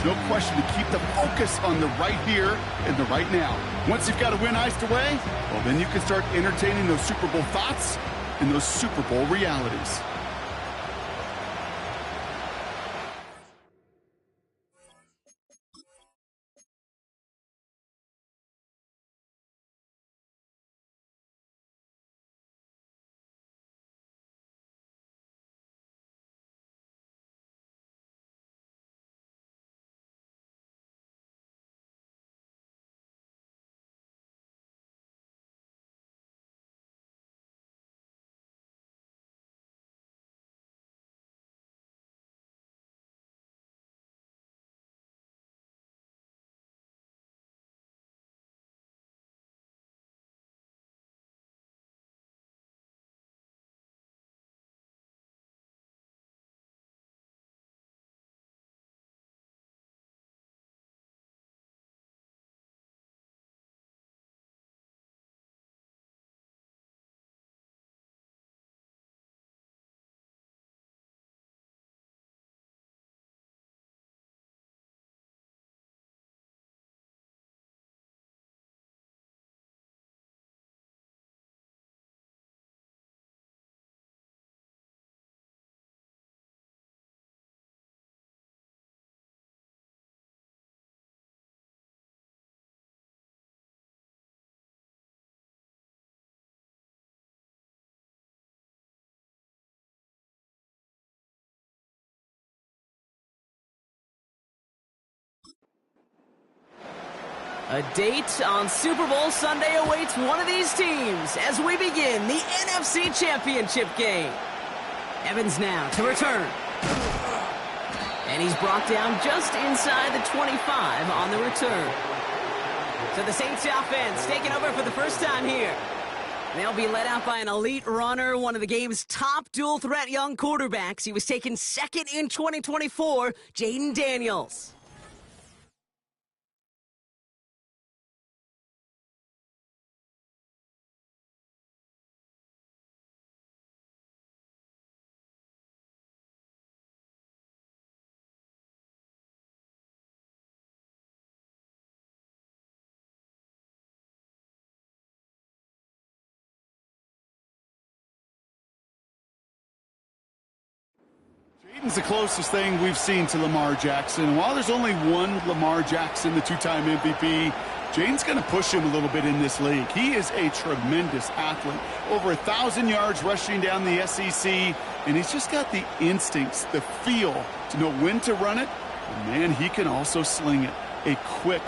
There's no question to keep the focus on the right here and the right now. Once you've got a win iced away, well, then you can start entertaining those Super Bowl thoughts and those Super Bowl realities. A date on Super Bowl Sunday awaits one of these teams as we begin the NFC Championship game. Evans now to return. And he's brought down just inside the 25 on the return. So the Saints offense taking over for the first time here. They'll be led out by an elite runner, one of the game's top dual-threat young quarterbacks. He was taken second in 2024, J.Daniels. Jayden's the closest thing we've seen to Lamar Jackson. And while there's only one Lamar Jackson, the two-time MVP, Jayden's going to push him a little bit in this league. He is a tremendous athlete. Over 1,000 yards rushing down the SEC, and he's just got the instincts, the feel to know when to run it. And man, he can also sling it. A quick,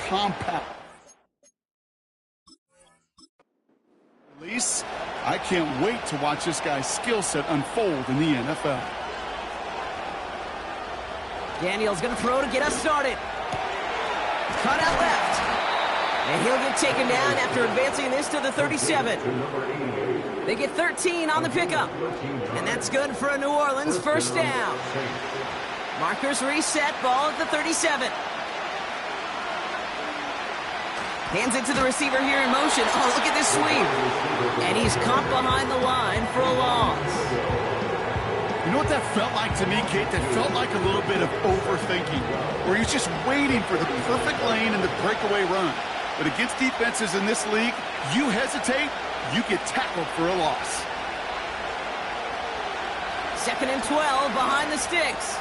compact release. I can't wait to watch this guy's skill set unfold in the NFL. Daniels going to throw to get us started. Cut out left. And he'll get taken down after advancing this to the 37. They get 13 on the pickup. And that's good for a New Orleans first down. Markers reset, ball at the 37. Hands it to the receiver here in motion. Oh, look at this sweep. And he's caught behind the line for a loss. You know what that felt like to me, Kate? That felt like a little bit of overthinking, where he's just waiting for the perfect lane and the breakaway run. But against defenses in this league, you hesitate, you get tackled for a loss. 2nd and 12 behind the sticks.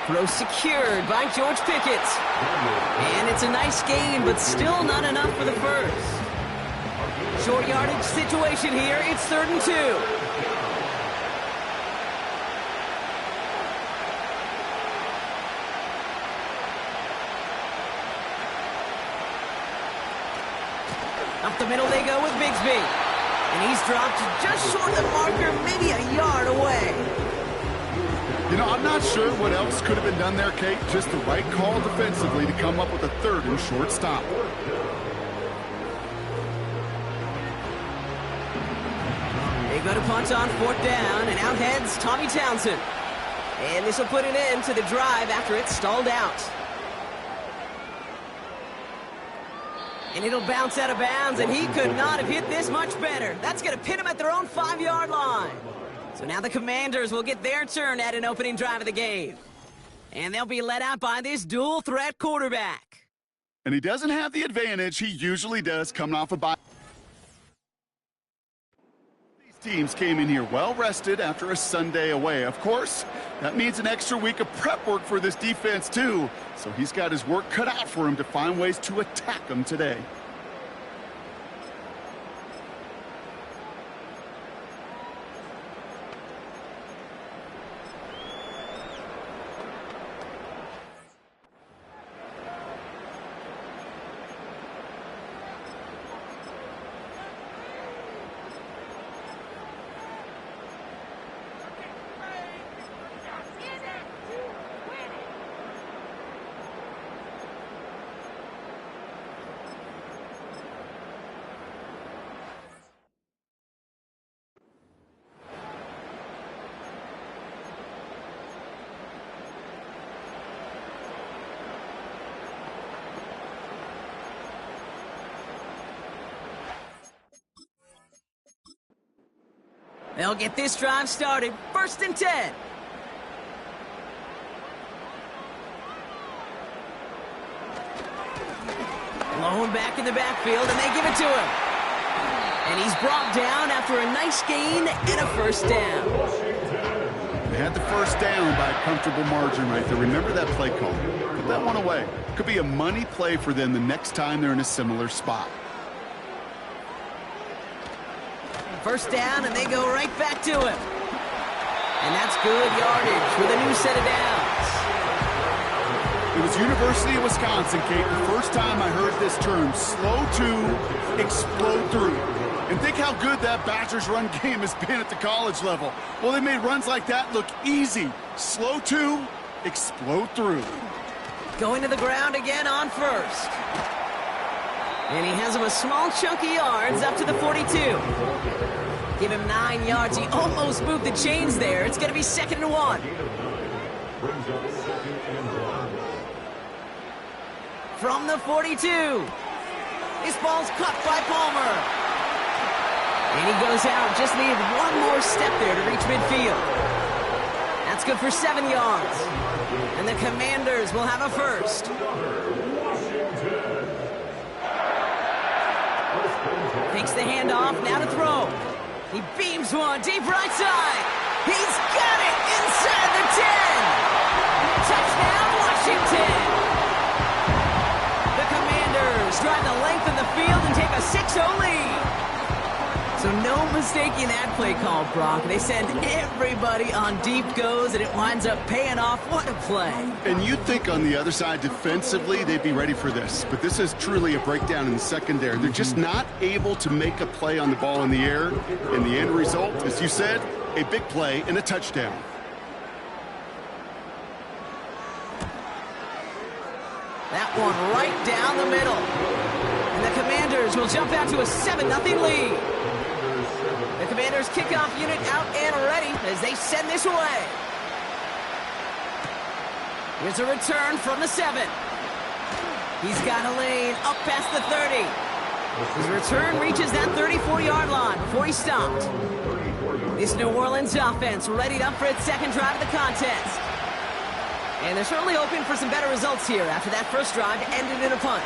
Throw secured by George Pickett. And it's a nice game, but still not enough for the first. Short yardage situation here. It's 3rd and 2. Up the middle they go with Bigsby. And he's dropped just short of the marker, maybe a yard away. You know, I'm not sure what else could have been done there, Kate. Just the right call defensively to come up with a 3rd and short stop. They go to punt on 4th down, and out heads Tommy Townsend. And this will put an end to the drive after it's stalled out. And it'll bounce out of bounds, and he could not have hit this much better. That's going to pin him at their own 5-yard line. So now the Commanders will get their turn at an opening drive of the game. And they'll be let out by this dual-threat quarterback. And he doesn't have the advantage he usually does coming off a bye. These teams came in here well-rested after a Sunday away. Of course, that means an extra week of prep work for this defense, too. So he's got his work cut out for him to find ways to attack them today. They'll get this drive started. 1st and 10. Lone back in the backfield, and they give it to him. And he's brought down after a nice gain and a first down. They had the first down by a comfortable margin right there. Remember that play call. Put that one away. Could be a money play for them the next time they're in a similar spot. First down, and they go right back to him. And that's good yardage with a new set of downs. It was University of Wisconsin, Kate, the first time I heard this term, slow to explode through. And think how good that Badgers run game has been at the college level. Well, they made runs like that look easy. Slow to explode through. Going to the ground again on first. And he has him a small chunk of yards up to the 42. Give him 9 yards. He almost moved the chains there. It's going to be 2nd and 1. From the 42. This ball's cut by Palmer. And he goes out. Just needed one more step there to reach midfield. That's good for 7 yards. And the Commanders will have a first. Takes the handoff, now to throw. He beams one, deep right side. He's got it inside the 10. Touchdown, Washington. The Commanders drive the length of the field and take a 6-0 lead. So no mistaking that play call, Brock. They send everybody on deep goes, and it winds up paying off. What a play. And you'd think on the other side, defensively, they'd be ready for this. But this is truly a breakdown in the secondary. They're just not able to make a play on the ball in the air. And the end result, as you said, a big play and a touchdown. That one right down the middle. And the Commanders will jump out to a 7-0 lead. The Commanders' kickoff unit out and ready as they send this away. Here's a return from the 7. He's got a lane up past the 30. His return reaches that 34-yard line before he stopped. This New Orleans offense readied up for its second drive of the contest. And they're certainly hoping for some better results here after that first drive ended in a punt.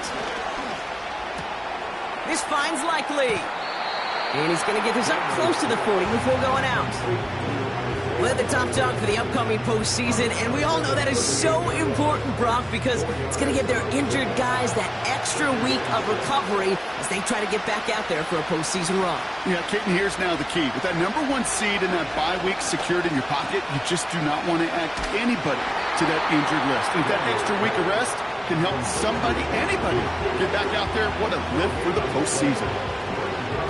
This finds Likely. And he's going to get this up close to the 40 before going out. Well, the top dog for the upcoming postseason, and we all know that is so important, Brock, because it's going to give their injured guys that extra week of recovery as they try to get back out there for a postseason run. Yeah, Keaton, here's now the key. With that #1 seed and that bye week secured in your pocket, you just do not want to add anybody to that injured list. And if that extra week of rest can help somebody, anybody, get back out there, what a lift for the postseason.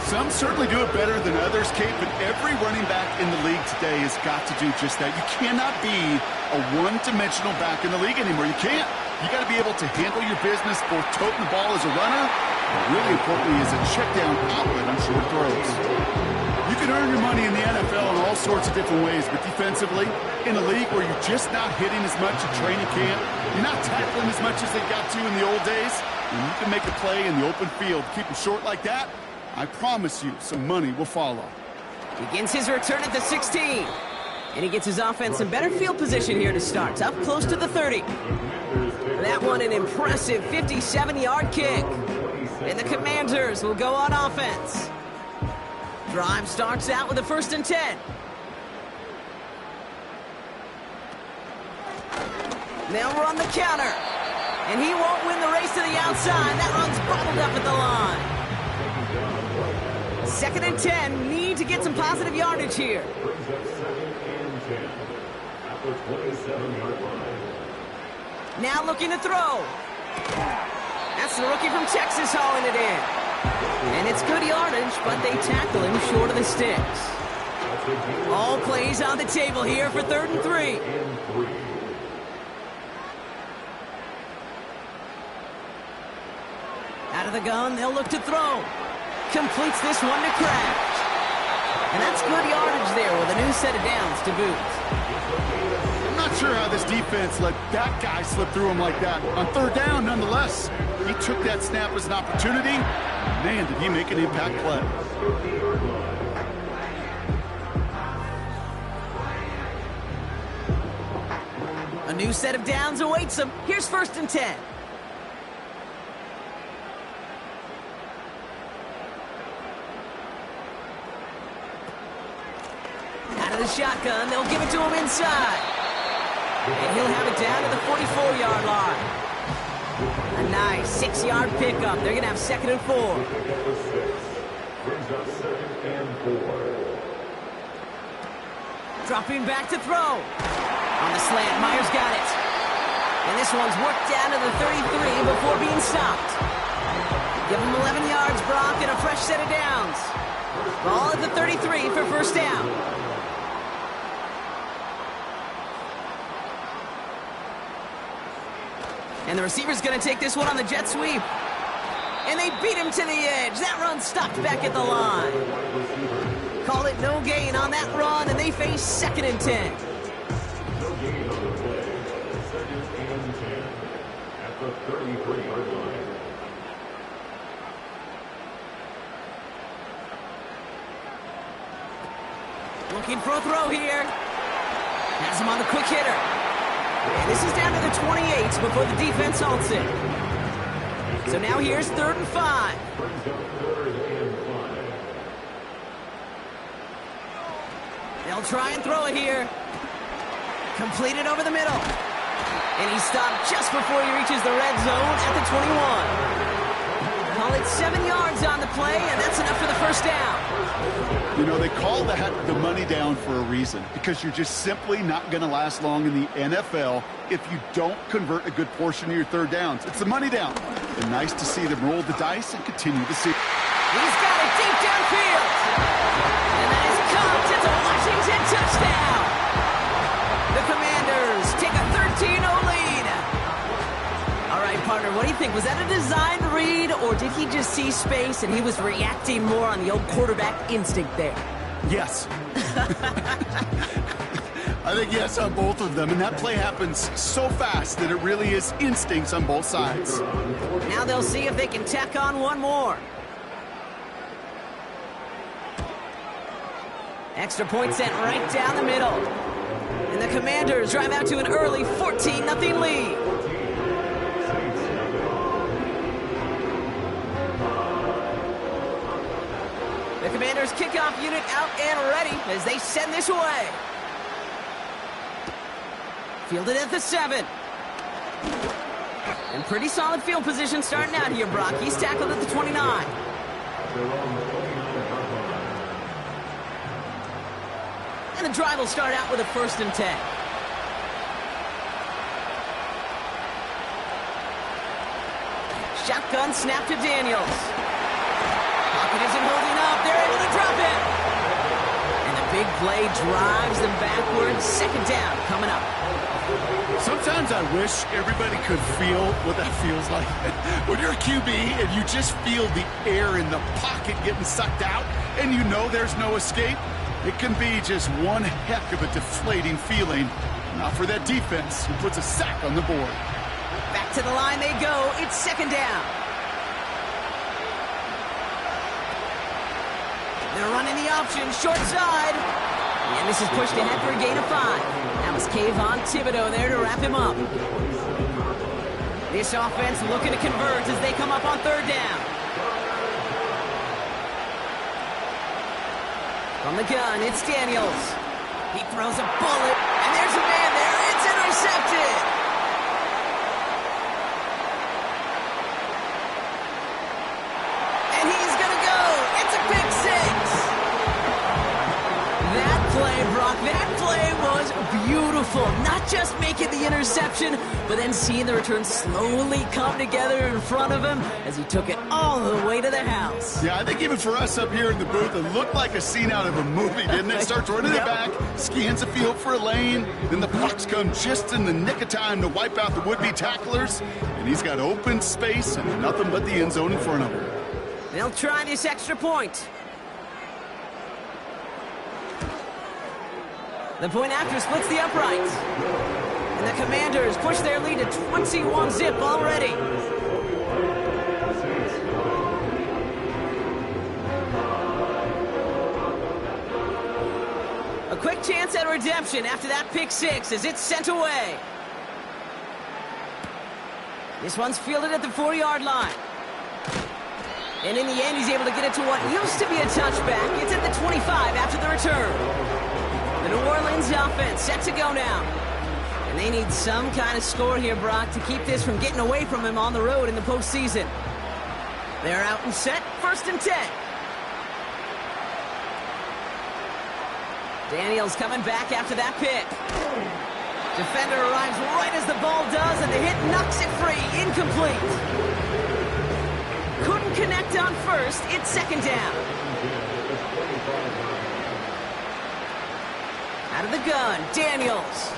Some certainly do it better than others, Kate, but every running back in the league today has got to do just that. You cannot be a one-dimensional back in the league anymore. You can't. You got to be able to handle your business, both toting the ball as a runner, and really importantly as a check-down outlet on short throws. You can earn your money in the NFL in all sorts of different ways, but defensively, in a league where you're just not hitting as much at training camp, you're not tackling as much as they got to in the old days, and you can make a play in the open field, keep them short like that, I promise you some money will follow. Begins his return at the 16. And he gets his offense in better field position here to start. Up close to the 30. That one an impressive 57-yard kick. And the Commanders will go on offense. Drive starts out with a 1st and 10. They'll run the counter. And he won't win the race to the outside. That run's bottled up at the line. 2nd and 10. Need to get some positive yardage here. Now looking to throw. That's the rookie from Texas hauling it in. And it's good yardage, but they tackle him short of the sticks. All plays on the table here for 3rd and 3. Out of the gun, they'll look to throw. Completes this one to Kraft. And that's good yardage there with a new set of downs to boot. I'm not sure how this defense let that guy slip through him like that. On 3rd down, nonetheless, he took that snap as an opportunity. Man, did he make an impact play. A new set of downs awaits him. Here's 1st and 10. Out of the shotgun, they'll give it to him inside. And he'll have it down to the 44-yard line. A nice 6-yard pickup. They're going to have 2nd and 4. Dropping back to throw. On the slant, Myers got it. And this one's worked down to the 33 before being stopped. Give him 11 yards, Brock, and a fresh set of downs. Ball at the 33 for 1st down. And the receiver's going to take this one on the jet sweep. And they beat him to the edge. That run stopped back at the line. Call it no gain on that run, and they face 2nd and 10. No gain on the play. 2nd and 10 at the 33-yard line. Looking for a throw here. Has him on the quick hitter. And this is down to the 28 before the defense halts it. So now here's 3rd and 5. They'll try and throw it here. Completed over the middle. And he stopped just before he reaches the red zone at the 21. Call it 7 yards on the play, and that's enough for the 1st down. You know, they call that the money down for a reason, because you're just simply not going to last long in the NFL if you don't convert a good portion of your 3rd downs. It's the money down. And nice to see them roll the dice and continue to see. He's got it deep downfield. And that is caught. It's a Washington touchdown. The Commanders take a 13-0 lead. All right, partner, what do you think? Was that a designed read, or did he just see space and he was reacting more on the old quarterback instinct there? Yes. I think yes on both of them, and that play happens so fast that it really is instincts on both sides. Now they'll see if they can tack on one more. Extra point sent right down the middle. And the Commanders drive out to an early 14-0 lead. The Commanders kickoff unit out and ready as they send this away. Fielded at the 7. And pretty solid field position starting out here, Brock. He's tackled at the 29. And the drive will start out with a 1st and 10. Shotgun snap to Daniels. Pocket isn't holding up. They're able to drop it. And the big play drives them backwards. 2nd down coming up. Sometimes I wish everybody could feel what that feels like. When you're a QB and you just feel the air in the pocket getting sucked out and you know there's no escape, it can be just one heck of a deflating feeling. Not for that defense who puts a sack on the board. Back to the line they go. It's 2nd down. They're running the option short side. And this is pushed ahead for a gain of 5. That was Kayvon Thibodeau there to wrap him up. This offense looking to convert as they come up on 3rd down. From the gun, it's Daniels. He throws a bullet, and there's a man there. It's intercepted. And he's going to go. It's a pick 6. That play, Brock, that play was beautiful. Not just making the interception, but then seeing the return slowly come together in front of him as he took it all the way to the house. Yeah, I think even for us up here in the booth, it looked like a scene out of a movie, didn't it? Starts running it back, scans the field for a lane, then the blocks come just in the nick of time to wipe out the would-be tacklers, and he's got open space and nothing but the end zone in front of him. They'll try this extra point. The point after splits the uprights. And the Commanders push their lead to 21-zip already. A quick chance at redemption after that pick 6 as it's sent away. This one's fielded at the 4-yard line. And in the end, he's able to get it to what used to be a touchback. It's at the 25 after the return. The New Orleans offense set to go now. And they need some kind of score here, Brock, to keep this from getting away from him on the road in the postseason. They're out and set, 1st and 10. Daniels coming back after that pick. Defender arrives right as the ball does, and the hit knocks it free. Incomplete. Couldn't connect on 1st. It's 2nd down. Out of the gun, Daniels.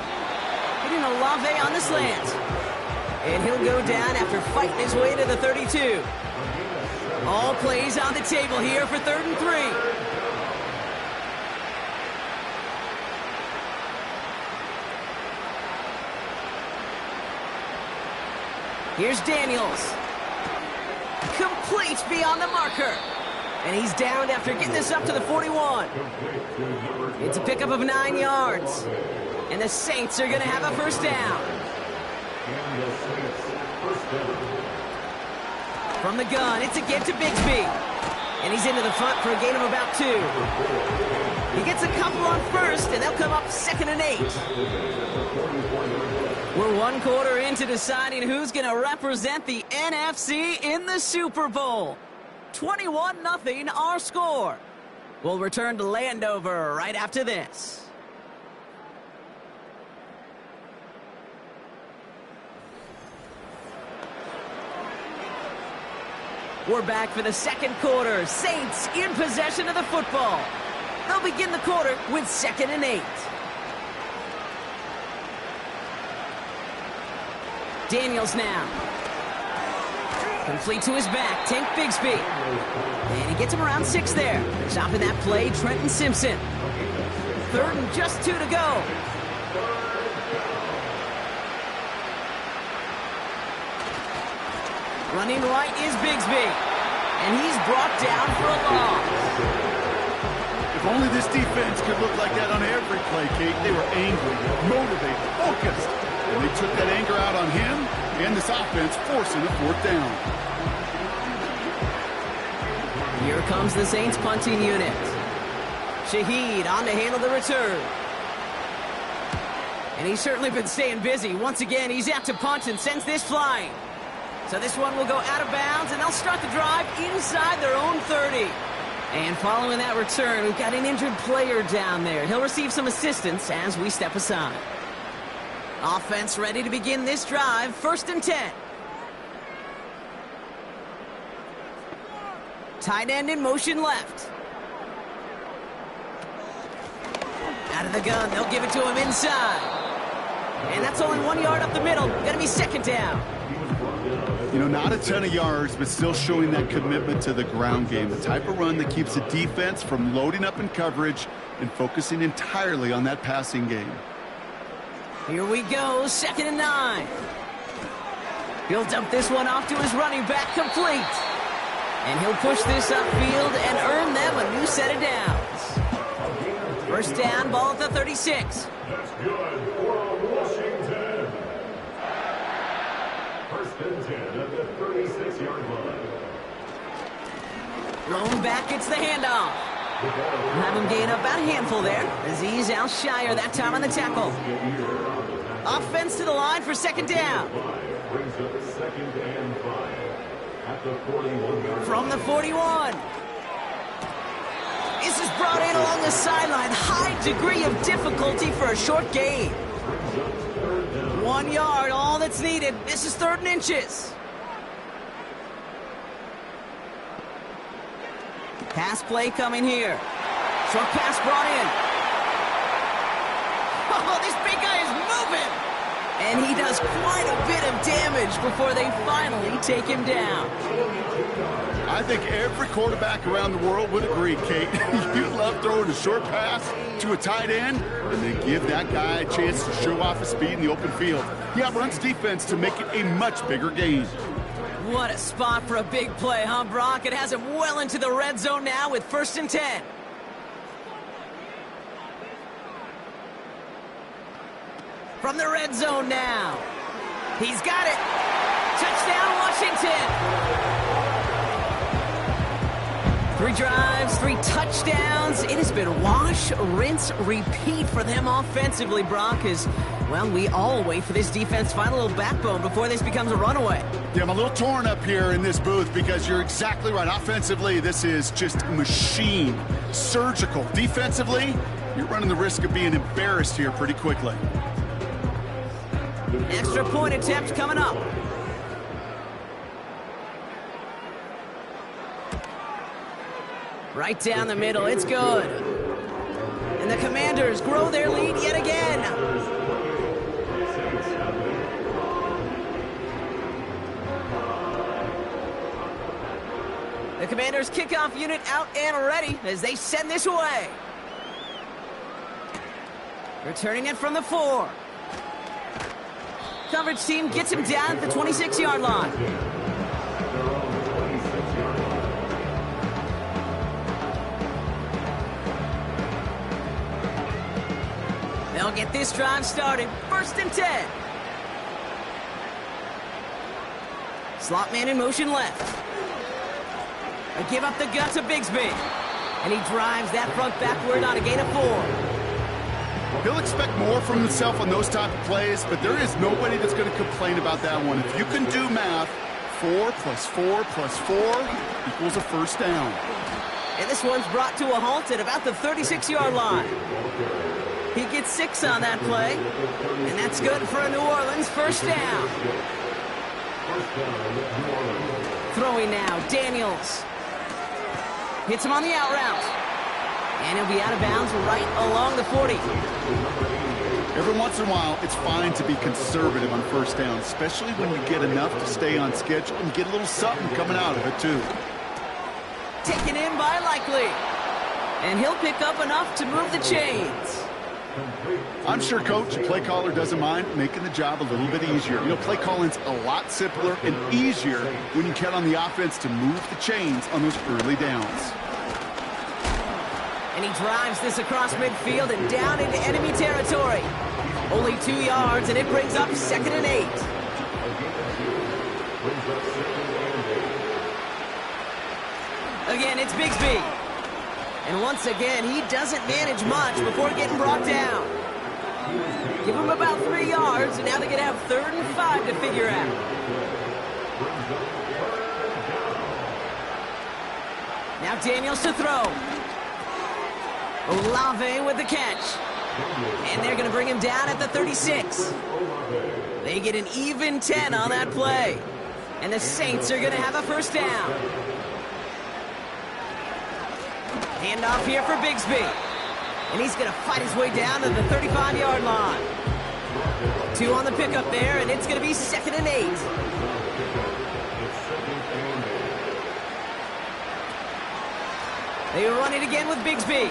Hitting a lave on the slant. And he'll go down after fighting his way to the 32. All plays on the table here for 3rd and 3. Here's Daniels. Complete beyond the marker. And he's downed after getting this up to the 41. It's a pickup of 9 yards. And the Saints are going to have a 1st down. From the gun, it's again to Bigsby. And he's into the front for a gain of about 2. He gets a couple on 1st, and they'll come up 2nd and 8. We're 1 quarter into deciding who's going to represent the NFC in the Super Bowl. 21-0 our score. We'll return to Landover right after this. We're back for the 2nd quarter. Saints in possession of the football. They'll begin the quarter with 2nd and 8. Daniels now. Complete to his back, Tank Bigsby. And he gets him around 6 there. Stopping that play, Trenton Simpson. 3rd and just 2 to go. Running right is Bigsby. And he's brought down for a loss. If only this defense could look like that on every play, Kate. They were angry, motivated, focused. And they took that anger out on him and this offense, forcing a 4th down. Here comes the Saints punting unit. Shaheed on to handle the return. And he's certainly been staying busy. Once again, he's out to punt and sends this flying. So this one will go out of bounds, and they'll start the drive inside their own 30. And following that return, we've got an injured player down there. He'll receive some assistance as we step aside. Offense ready to begin this drive, 1st and 10. Tight end in motion left. Out of the gun, they'll give it to him inside. And that's only 1 yard up the middle. Gonna be 2nd down. You know, not a ton of yards, but still showing that commitment to the ground game. The type of run that keeps the defense from loading up in coverage and focusing entirely on that passing game. Here we go, 2nd and 9. He'll dump this one off to his running back, complete. And he'll push this upfield and earn them a new set of downs. First down, ball at the 36. That's good for Washington. First and 10 at the 36-yard line. Thrown back, it's the handoff. We'll have him gain about a handful there as he's out shyer that time on the tackle. Offense to the line for second down. Brings up second and 5 at the 41-yard From the 41. This is brought in along the sideline. High degree of difficulty for a short gain. 1 yard, all that's needed. This is 3rd and inches. Pass play coming here. Short pass brought in. Oh, this big guy is moving. And he does quite a bit of damage before they finally take him down. I think every quarterback around the world would agree, Kate. You love throwing a short pass to a tight end and then give that guy a chance to show off his speed in the open field. He outruns defense to make it a much bigger gain. What a spot for a big play, huh, Brock? It has him well into the red zone now with 1st and 10. From the red zone now. He's got it. Touchdown, Washington. 3 drives, 3 touchdowns. It has been wash, rinse, repeat for them offensively, Brock, as, well, we all wait for this defense to find a little backbone before this becomes a runaway. Yeah, I'm a little torn up here in this booth because you're exactly right. Offensively, this is just a machine. Surgical. Defensively, you're running the risk of being embarrassed here pretty quickly. Extra point attempt coming up. Right down the middle, it's good. And the Commanders grow their lead yet again. The Commanders' kickoff unit out and ready as they send this away. Returning it from the 4. Coverage team gets him down at the 26-yard line. They'll get this drive started. 1st and 10. Slot man in motion left. A give up the gut to Bigsby. And he drives that front backward on a gain of 4. He'll expect more from himself on those type of plays, but there is nobody that's going to complain about that one. If you can do math, 4 plus 4 plus 4 equals a first down. And this one's brought to a halt at about the 36-yard line. He gets 6 on that play, and that's good for a New Orleans first down. Throwing now, Daniels. Hits him on the out route. And he'll be out of bounds right along the 40. Every once in a while, it's fine to be conservative on first down, especially when you get enough to stay on schedule and get a little something coming out of it, too. Taken in by Likely. And he'll pick up enough to move the chains. I'm sure Coach, the play caller, doesn't mind making the job a little bit easier. You know, play calling's a lot simpler and easier when you count on the offense to move the chains on those early downs. And he drives this across midfield and down into enemy territory. Only 2 yards, and it brings up 2nd and 8. Again, it's Bigsby. And once again, he doesn't manage much before getting brought down. Give him about 3 yards, and now they're going to have 3rd and 5 to figure out. Now Daniels to throw. Olave with the catch. And they're going to bring him down at the 36. They get an even 10 on that play. And the Saints are going to have a first down. Handoff here for Bigsby. And he's going to fight his way down to the 35-yard line. 2 on the pickup there, and it's going to be 2nd and 8. They run it again with Bigsby.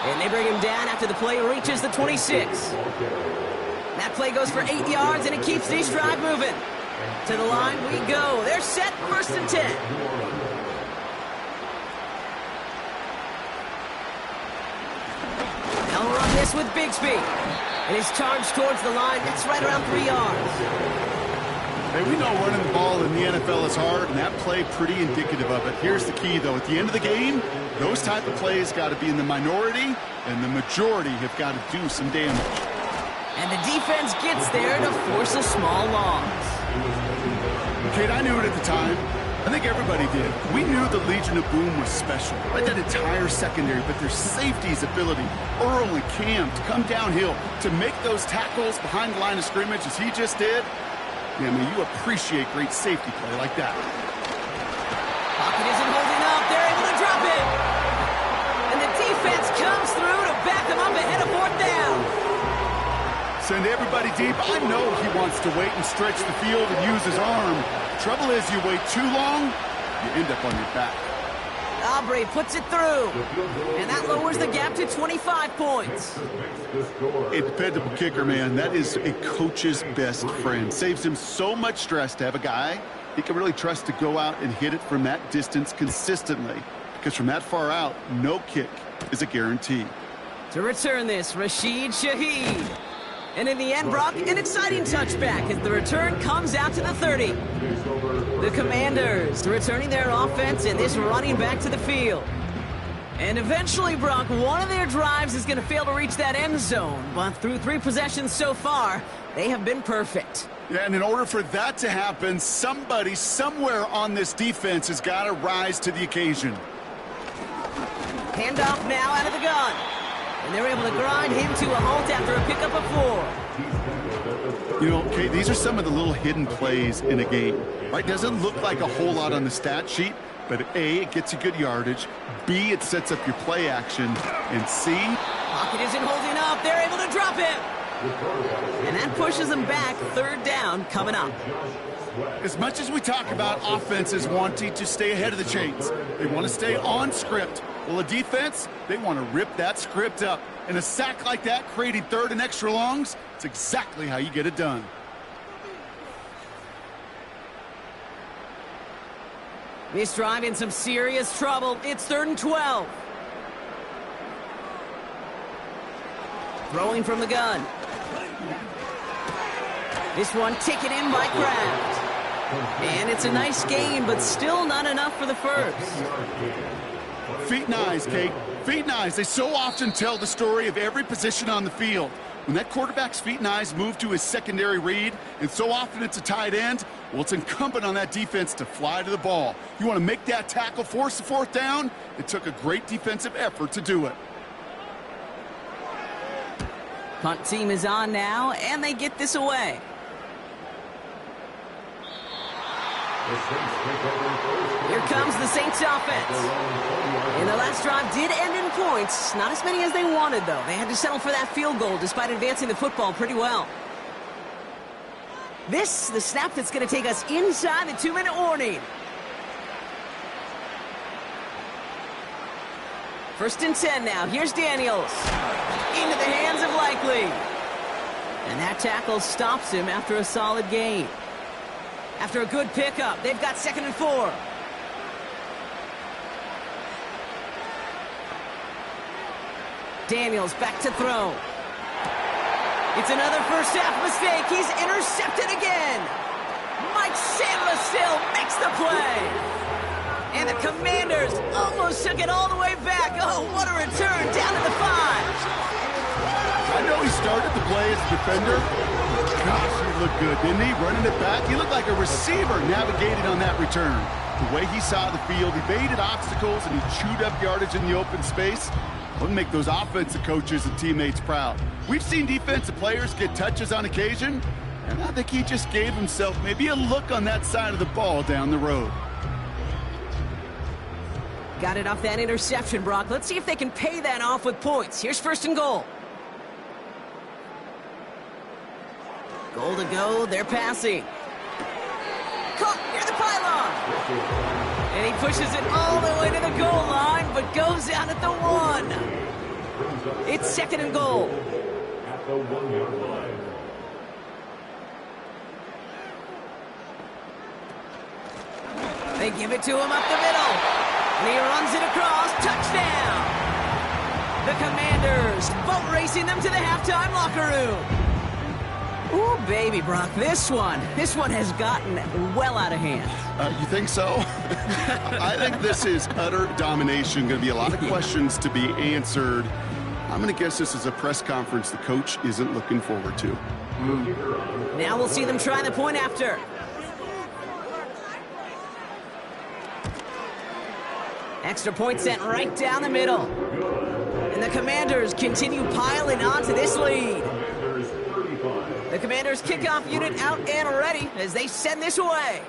And they bring him down after the play reaches the 26. That play goes for 8 yards, and it keeps this drive moving. To the line we go. They're set, 1st and 10. They'll run this with Bigsby. And his charge towards the line, that's right around 3 yards. Hey, we know running the ball in the NFL is hard, and that play pretty indicative of it. Here's the key, though. At the end of the game, those type of plays got to be in the minority, and the majority have got to do some damage. And the defense gets there to force a small loss. Kate, I knew it at the time. I think everybody did. We knew the Legion of Boom was special, right? That entire secondary, but their safety's ability, Earl and Cam, to come downhill, to make those tackles behind the line of scrimmage as he just did. Yeah, I mean, you appreciate great safety play like that. Pocket isn't holding up. They're able to drop it. And the defense comes through to back them up ahead of 4th down. Send everybody deep. I know he wants to wait and stretch the field and use his arm. Trouble is, you wait too long, you end up on your back. Aubrey puts it through. And that lowers the gap to 25 points. A dependable kicker, man. That is a coach's best friend. Saves him so much stress to have a guy he can really trust to go out and hit it from that distance consistently. Because from that far out, no kick is a guarantee. To return this, Rashid Shaheed. And in the end, Brock, an exciting touchback as the return comes out to the 30. The Commanders returning their offense and this running back to the field. And eventually, Brock, one of their drives is going to fail to reach that end zone. But through 3 possessions so far, they have been perfect. Yeah, and in order for that to happen, somebody somewhere on this defense has got to rise to the occasion. Handoff now out of the gun. And they're able to grind him to a halt after a pickup of 4. You know, Kate, these are some of the little hidden plays in a game, right? Doesn't look like a whole lot on the stat sheet, but A, it gets you good yardage, B, it sets up your play action, and C... Pocket isn't holding up. They're able to drop him. And that pushes them back. 3rd down coming up. As much as we talk about offenses wanting to stay ahead of the chains, they want to stay on script. Well, a defense, they want to rip that script up. And a sack like that, creating 3rd and extra longs, it's exactly how you get it done. This drive in some serious trouble. It's 3rd and 12. Throwing from the gun. This one taken in by Kraft. And it's a nice gain, but still not enough for the first. Feet and eyes, Kate. Feet and eyes. They so often tell the story of every position on the field. When that quarterback's feet and eyes move to his secondary read, and so often it's a tight end, well, it's incumbent on that defense to fly to the ball. You want to make that tackle, force the 4th down? It took a great defensive effort to do it. Punt team is on now, and they get this away. Here comes the Saints offense. And the last drive did end in points. Not as many as they wanted, though. They had to settle for that field goal despite advancing the football pretty well. This, the snap that's going to take us inside the 2-minute warning. 1st and 10 now. Here's Daniels. Into the hands of Likely. And that tackle stops him after a solid gain. After a good pickup, they've got 2nd and 4. Daniels back to throw. It's another first-half mistake. He's intercepted again. Mike Samuel makes the play. And the Commanders almost took it all the way back. Oh, what a return down to the 5. I know he started the play as a defender. Gosh, he looked good, didn't he? Running it back. He looked like a receiver navigating on that return. The way he saw the field, he baited obstacles, and he chewed up yardage in the open space. Wouldn't make those offensive coaches and teammates proud. We've seen defensive players get touches on occasion, and I think he just gave himself maybe a look on that side of the ball down the road. Got it off that interception, Brock. Let's see if they can pay that off with points. Here's 1st and goal. Goal to go. They're passing. Caught near the pylon. And he pushes it all the way to the goal line, but goes out at the 1. It's 2nd and goal. At the 1-yard line. They give it to him up the middle. And he runs it across. Touchdown. The Commanders boat racing them to the halftime locker room. Ooh, baby, Brock, this one has gotten well out of hand. You think so? I think this is utter domination. Going to be a lot of questions to be answered. I'm going to guess this is a press conference the coach isn't looking forward to. Now we'll see them try the point after. Extra point sent right down the middle. And the Commanders continue piling onto this lead. The Commanders' kickoff unit out and ready as they send this away.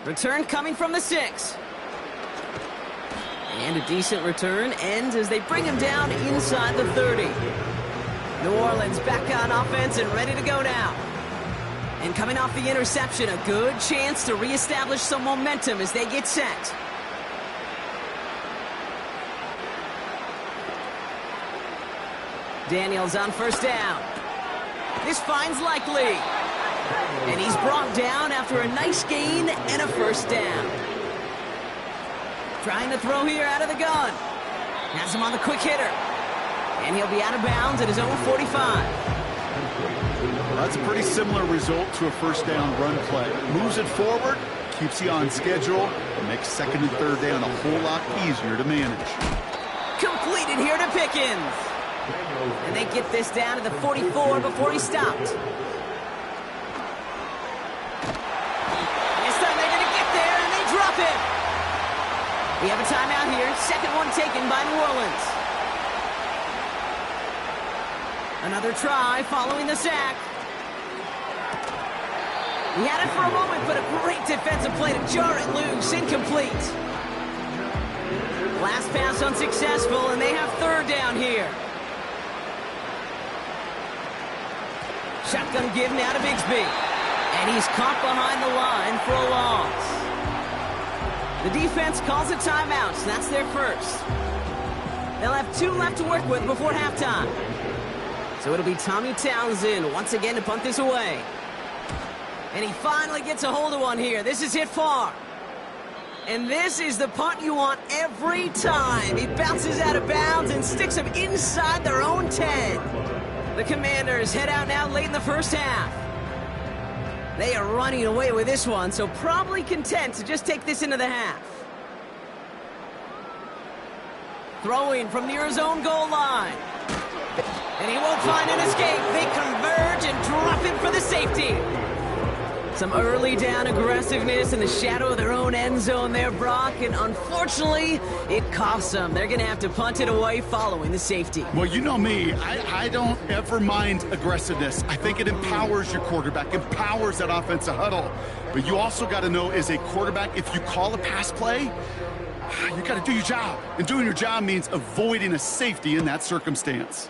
Return coming from the 6. And a decent return ends as they bring him down inside the 30. New Orleans back on offense and ready to go now. And coming off the interception, a good chance to reestablish some momentum as they get set. Daniels on first down. This finds Likely. And he's brought down after a nice gain and a first down. Trying to throw here out of the gun. Has him on the quick hitter. And he'll be out of bounds at his own 45. Well, that's a pretty similar result to a first down run play. Moves it forward, keeps you on schedule, and makes second and third down a whole lot easier to manage. Completed here to Pickens. And they get this down to the 44 before he stopped. This time they're going to get there, and they drop it. We have a timeout here. Second one taken by New Orleans. Another try following the sack. He had it for a moment, but a great defensive play to jar it loose. Incomplete. Last pass unsuccessful, and they have third down here. Shotgun give now to Bigsby. And he's caught behind the line for a loss. The defense calls a timeout, so that's their first. They'll have 2 left to work with before halftime. So it'll be Tommy Townsend once again to punt this away. And he finally gets a hold of one here. This is hit far. And this is the punt you want every time. He bounces out of bounds and sticks him inside their own 10. The Commanders head out now late in the first half. They are running away with this one, so probably content to just take this into the half. Throwing from near his own goal line. And he won't find an escape. They converge and drop him for the safety. Some early down aggressiveness in the shadow of their own end zone there, Brock. And unfortunately, it costs them. They're going to have to punt it away following the safety. Well, you know me. I don't ever mind aggressiveness. I think it empowers your quarterback, empowers that offensive huddle. But you also got to know, as a quarterback, if you call a pass play, you got to do your job. And doing your job means avoiding a safety in that circumstance.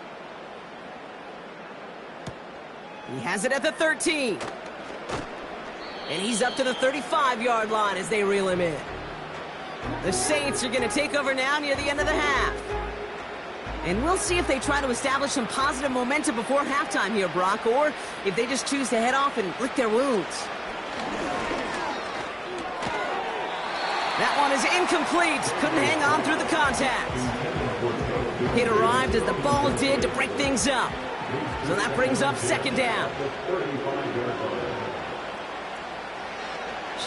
He has it at the 13. And he's up to the 35-yard line as they reel him in. The Saints are going to take over now near the end of the half. And we'll see if they try to establish some positive momentum before halftime here, Brock, or if they just choose to head off and lick their wounds. That one is incomplete. Couldn't hang on through the contact. It arrived as the ball did to break things up. So that brings up second down.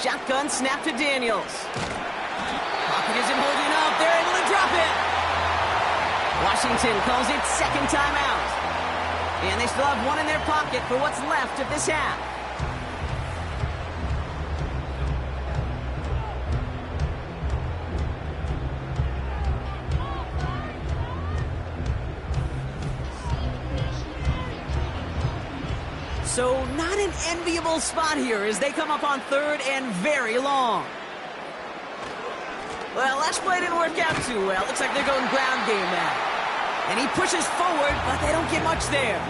Shotgun snap to Daniels. Pocket isn't holding up. They're able to drop it. Washington calls it second timeout. And they still have one in their pocket for what's left of this half. So not an enviable spot here as they come up on third and very long. Well, last play didn't work out too well. Looks like they're going ground game now. And he pushes forward, but they don't get much there.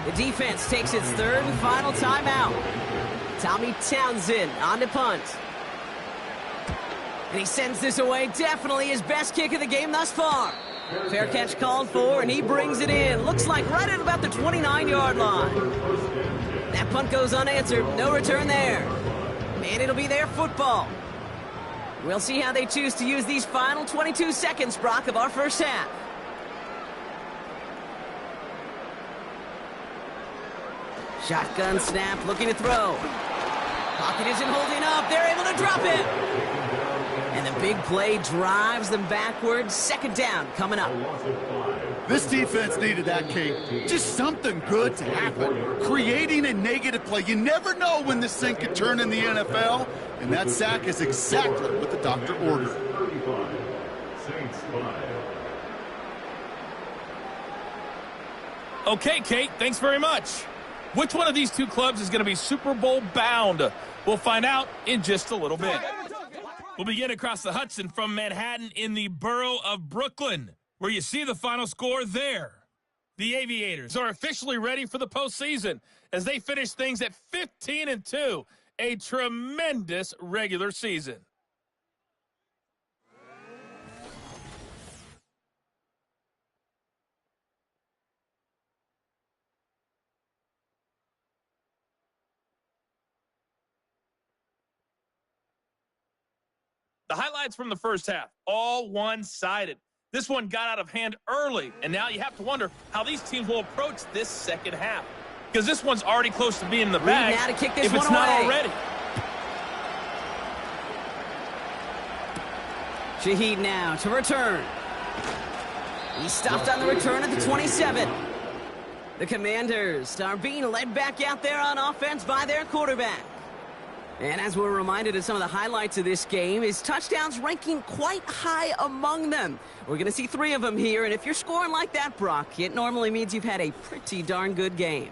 The defense takes its third and final timeout. Tommy Townsend on to punt. And he sends this away. Definitely his best kick of the game thus far. Fair catch called for, and he brings it in. Looks like right at about the 29-yard line. That punt goes unanswered. No return there. And it'll be their football. We'll see how they choose to use these final 22 seconds, Brock, of our first half. Shotgun snap, looking to throw. Pocket isn't holding up. They're able to drop it. And the big play drives them backwards. Second down coming up. This defense needed that, Kate. Just something good to happen. Creating a negative play. You never know when this thing could turn in the NFL, and that sack is exactly what the doctor ordered. Okay, Kate, thanks very much. Which one of these two clubs is going to be Super Bowl bound? We'll find out in just a little bit. We'll begin across the Hudson from Manhattan in the borough of Brooklyn, where you see the final score there. The Aviators are officially ready for the postseason as they finish things at 15-2, a tremendous regular season. The highlights from the first half, all one-sided. This one got out of hand early, and now you have to wonder how these teams will approach this second half. Because this one's already close to being in the bag now to kick this if it's one not away. already. Shaheed now to return. He stopped on the return at the 27. The Commanders are being led back out there on offense by their quarterback. And as we're reminded of some of the highlights of this game, his touchdowns ranking quite high among them. We're going to see 3 of them here, and if you're scoring like that, Brock, it normally means you've had a pretty darn good game.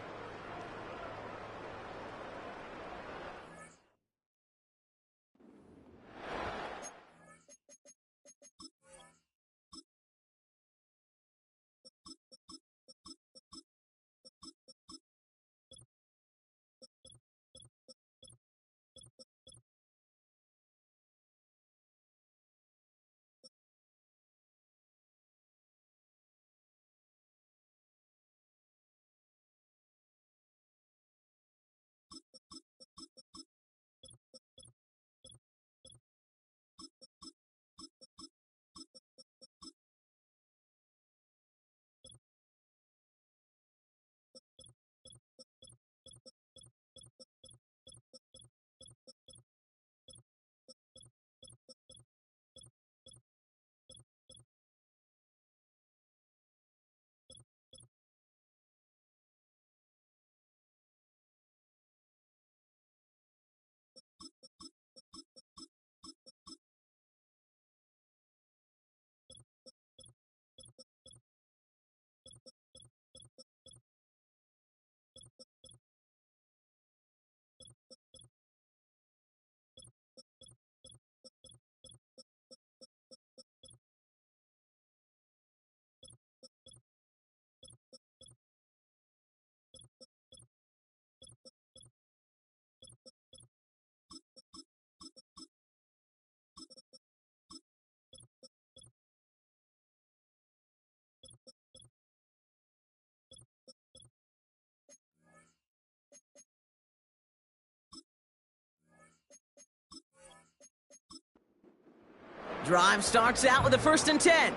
Drive starts out with a 1st and 10.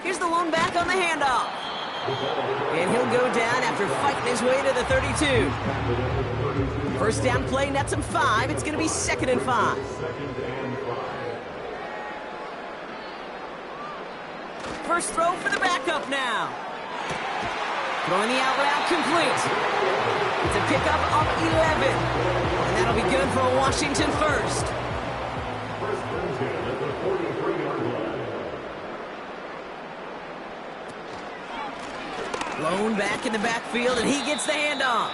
Here's the lone back on the handoff. And he'll go down after fighting his way to the 32. First down play nets him 5. It's going to be 2nd and 5. First throw for the backup now. Throwing the out route complete. It's a pickup of 11. And that'll be good for a Washington first. Lone back in the backfield, and he gets the handoff.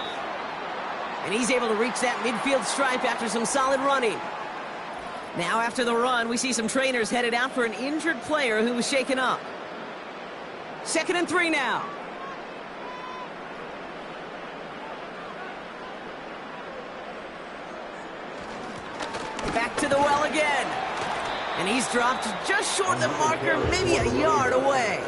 And he's able to reach that midfield stripe after some solid running. Now after the run, we see some trainers headed out for an injured player who was shaken up. 2nd and 3 now. Back to the well again. And he's dropped just short of the marker, maybe a yard away.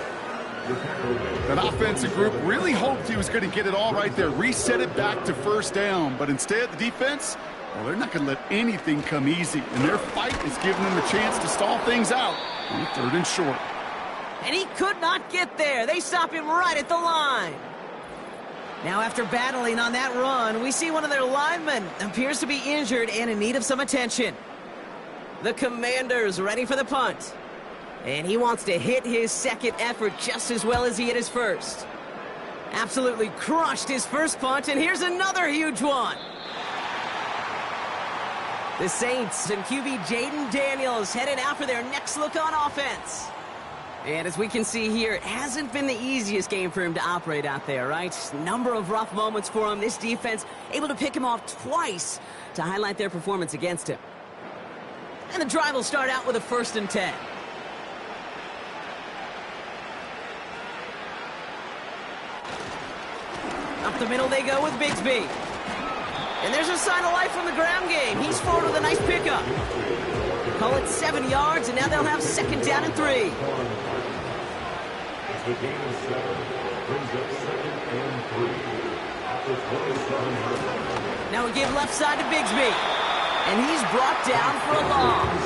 That offensive group really hoped he was going to get it all right there, reset it back to first down. But instead, the defense, well, they're not going to let anything come easy. And their fight is giving them a chance to stall things out on 3rd and short. And he could not get there. They stop him right at the line. Now, after battling on that run, we see one of their linemen appears to be injured and in need of some attention. The Commanders ready for the punt. And he wants to hit his second effort just as well as he hit his first. Absolutely crushed his first punt, and here's another huge one. The Saints and QB J.Daniels headed out for their next look on offense. And as we can see here, it hasn't been the easiest game for him to operate out there, right? Number of rough moments for him. This defense able to pick him off twice to highlight their performance against him. And the drive will start out with a 1st and 10. Up the middle they go with Bigsby. And there's a sign of life from the ground game. He's forward with a nice pickup. Call it 7 yards, and now they'll have 2nd down and 3. The game is 7. Brings up 2nd and 3. At the 27-yard line. Now we give left side to Bigsby. And he's brought down for a loss.